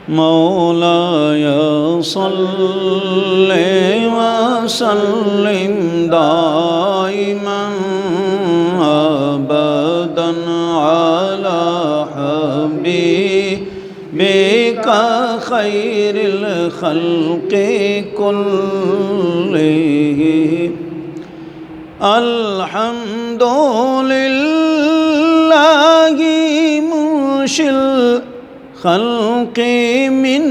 مولاي صل وسلم دائما أبدا على حبيبك خير الخلق كلهم. الحمد لله منشئ الخلق من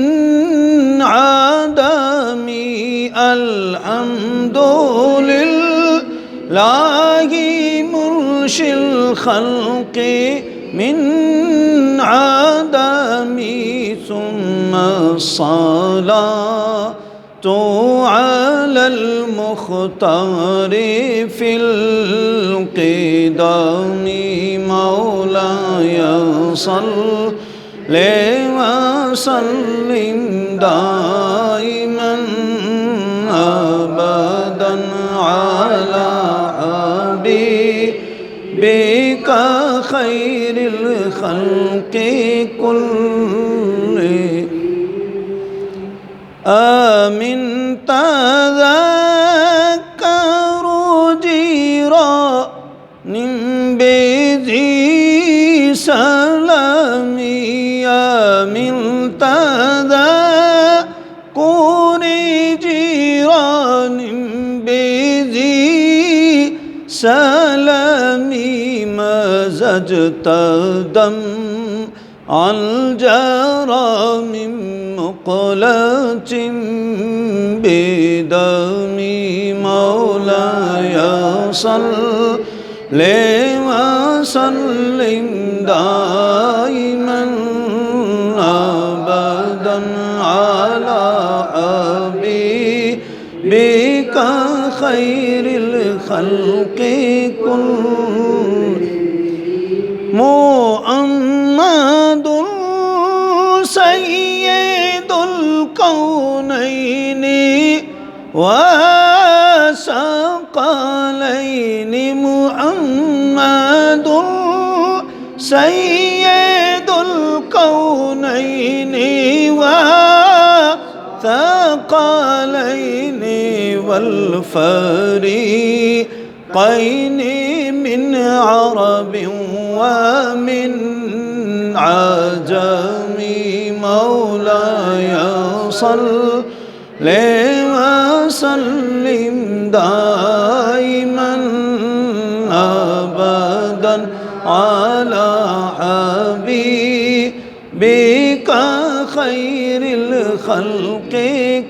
عدم. الحمد لله منشئ الخلق من عدم. ثم الصلاة على المختار في القدم. مولاي صل وسلم دائما أبدا على حبيبك خير الخلق كلهم. آمن تذكر جيران بذي سلام. آمن تذكر جيران بذي سلام. مزجت دمعا جرى من مقلة بدمي. مولاي صل وسلم دائما أبدا على حبيبك خير الخلق كلهم. محمد سيد الكونين وثقلين. محمد سيد الكونين وثقلين والفريقين من عرب ومن عجم. مولاي صل وسلم دائما أبدا على حبيبك خير الخلق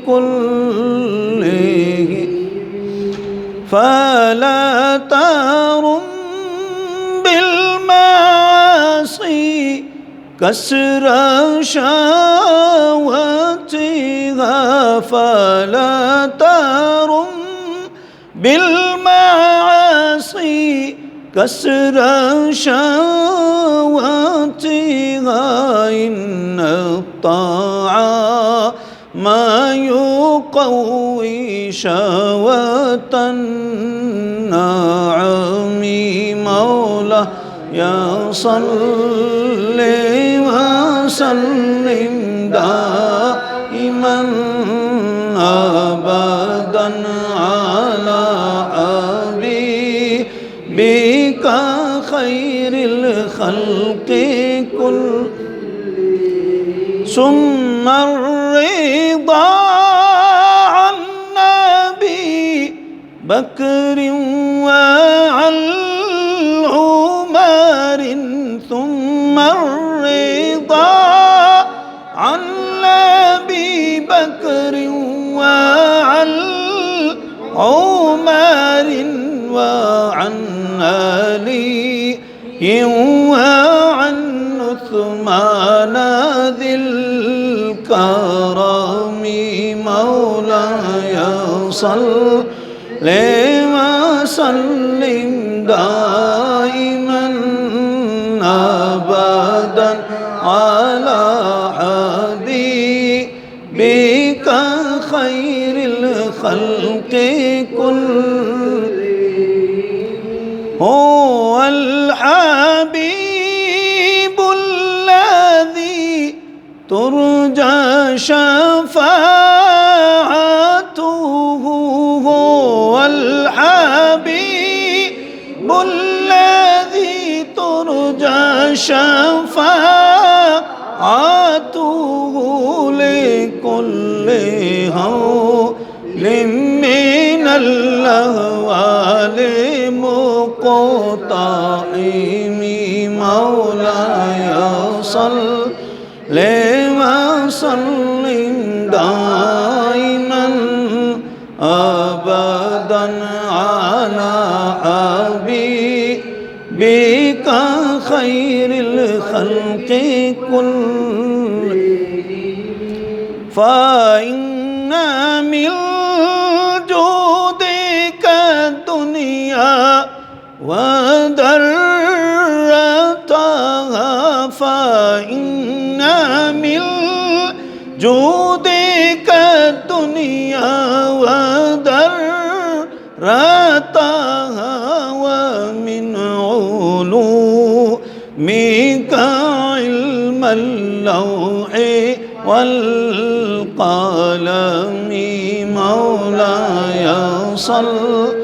كلهم. فلا ترم بالمعاصي كسر شهواتها. فلا ترم بالمعاصي كسر شهواتها. إن الطاعة ما يقوي شهوة النعم. مولاي صل وسلم دائما أبدا على حبيبك خير الخلق كلهم. ثم الرضا عن نبي بكر وعن عمر. ثم الرضا عن أبي بكر وعن عمر وعن علي وعن عثمان ذي الكرم. مولاي صل وسلم دائما أبدا على حبيبك خير الخلق كلهم. هو الحبيب الذي ترجى شفاعته هو الحبيب الذي ترجى شفاعته لكل هول من الأهوال مقتحم مولاي صل وسلم دائما أبدا على حبيبك خير الخلق كلهم فإن من جودك الدنيا وضرتها فإن من جودك الدنيا وضرتها ومن علومك علم اللوح والقلم مولاي صل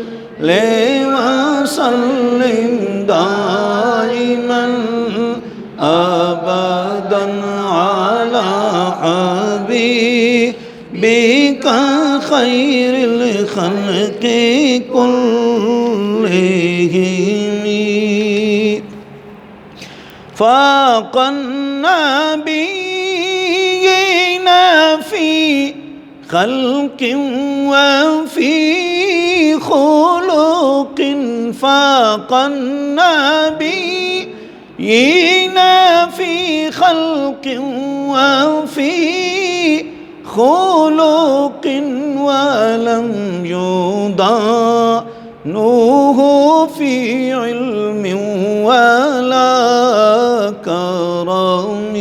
وسلم دائما أبدا على حبيبك خير الخلق كلهم فاق النبيين في خلق وفي خلق فاق النبيين في خلق وفي خلق ولم يضانوه في علم ولا كرم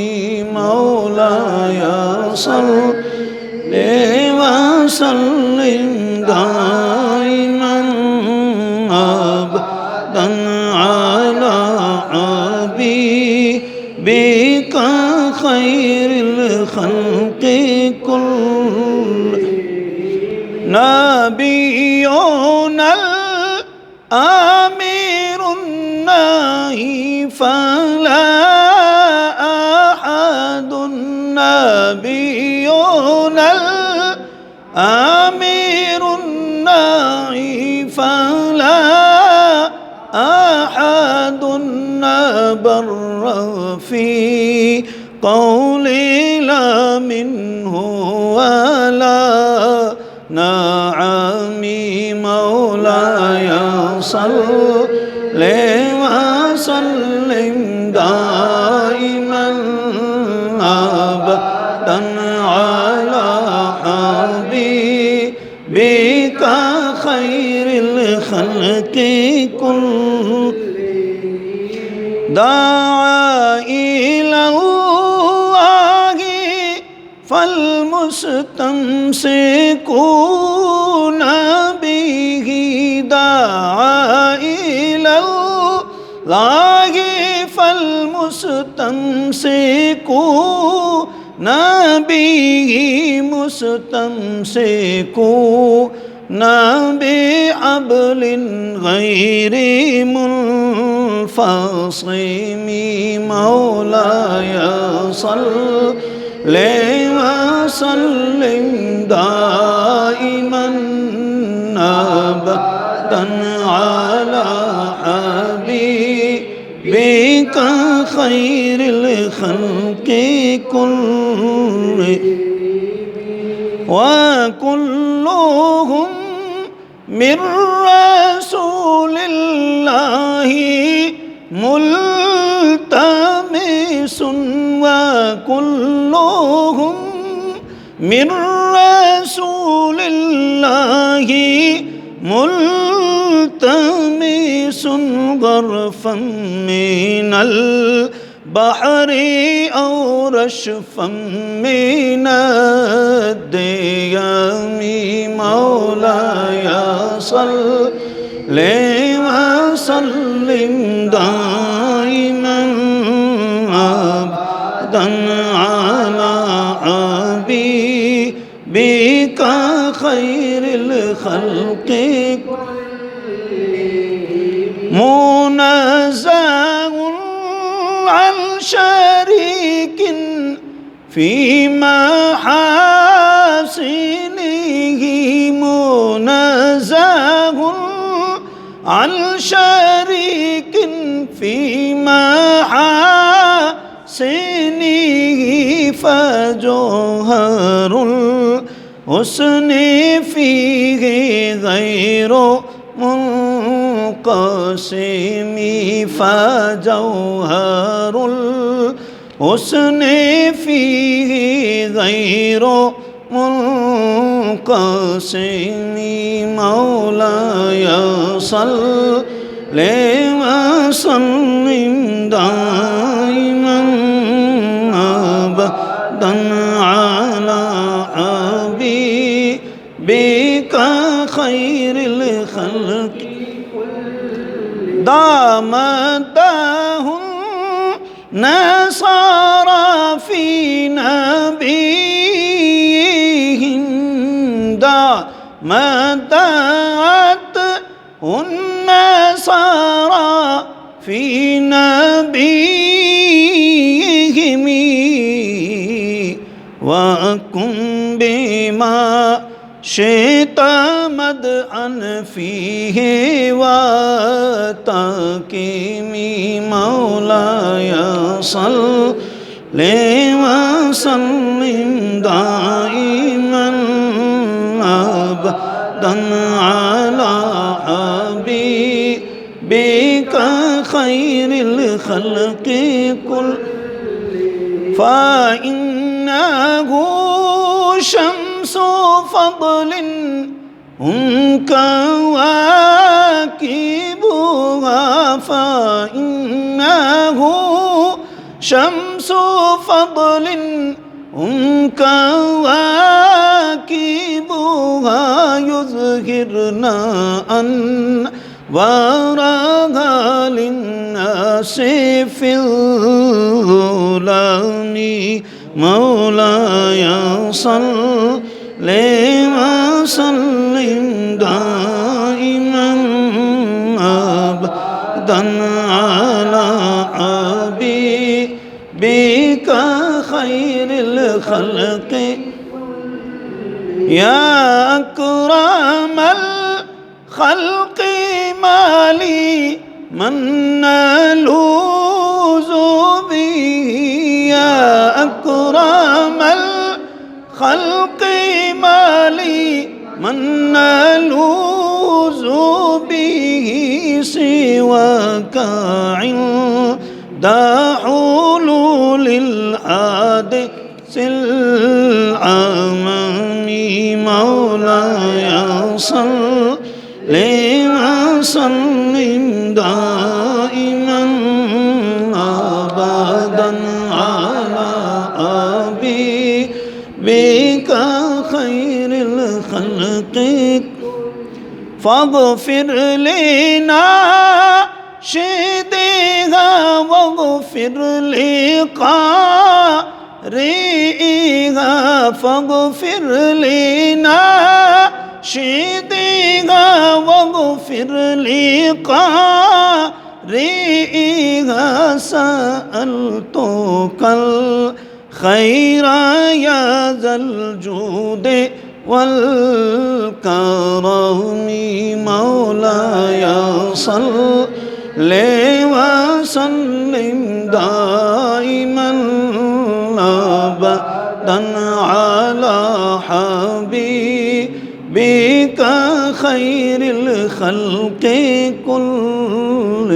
مولاي صل وسلم دائما أبدا على حبيبك خير الخلق كلهم نبينا الأمير الناهي فلا أحد نبينا الأمير الناهي فلا أحد نبر في قولي لا منه ولا نعمي مولاي صل وسلم دائما أبدا على حبيبك خير الخلق كلهم دعا إلى الله فالمستمسكون به دعا إلى الله فالمستمسكون به مستمسكون بحبل غير منفصم مولاي صل وسلم دائما أبدا على حبيبك خير الخلق كلهم وكلهم من رسول الله ملتمس وكلهم من رسول الله ملتمس غرفا من البحر أو رشفا من الديام مولاي صل وسلم دائما أبدا على بك خير الخلق منزه عن شريك في محاسنه منزه عن شريك في محاسنه فجوهر الحسن فيه غير منقسم فجوهر الحسن فيه غير منقسم مولاي صل وسلم دائما أبدا على حبيبك خير الخلق دامته النصارى في نبيهم دامته النصارى في نبيهم وكن بما شئت مدعا فيه وتقيمي مولاي صل وسلم دائما أبدا على حبيبك خير الخلق كل فإنه شمس فضل هم كواكبها فإنه شمس فضل هم كواكبها يظهرنا أنوارها للناس في الظلام مولاي صل وسلم دائما أبدا على حبيبك خير الخلق يا أكرم الخلق ما لي من نلوذ به يا أكرم الخلق ما لي من نلوذ به سواك عند حلول الحادث العمم مولاي صل وسلم دائما أبدا على حبيبك خير الخلق فاغفر لنا شدها واغفر لقارئها فاغفر لنا شدها واغفر لقارئها سألتك الخير يا ذا الجود والكرم مولاي صل وسلم دائما أبدا على حبيبك خير الخلق كلهم